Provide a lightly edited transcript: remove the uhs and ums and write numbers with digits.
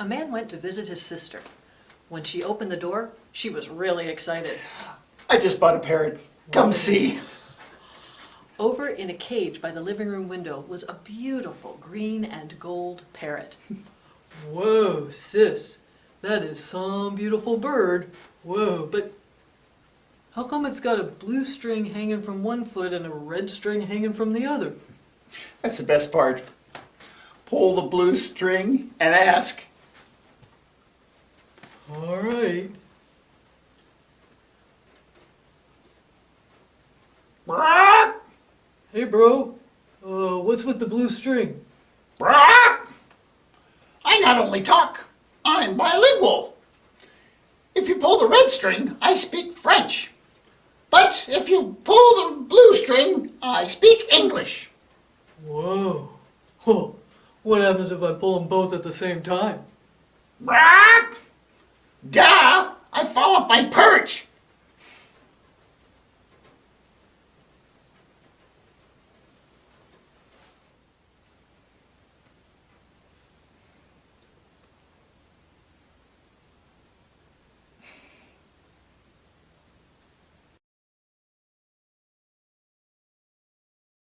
A man went to visit his sister. When she opened the door, she was really excited. I just bought a parrot. Come see. Over in a cage by the living room window was a beautiful green and gold parrot. Whoa, sis, that is some beautiful bird. Whoa, but how come it's got a blue string hanging from one foot and a red string hanging from the other? That's the best part. Pull the blue string and ask. All right. Brock! Hey, bro, what's with the blue string? Brock! I not only talk, I'm bilingual. If you pull the red string, I speak French. But if you pull the blue string, I speak English. Whoa. Oh, what happens if I pull them both at the same time? Brock! Duh! I fall off my perch.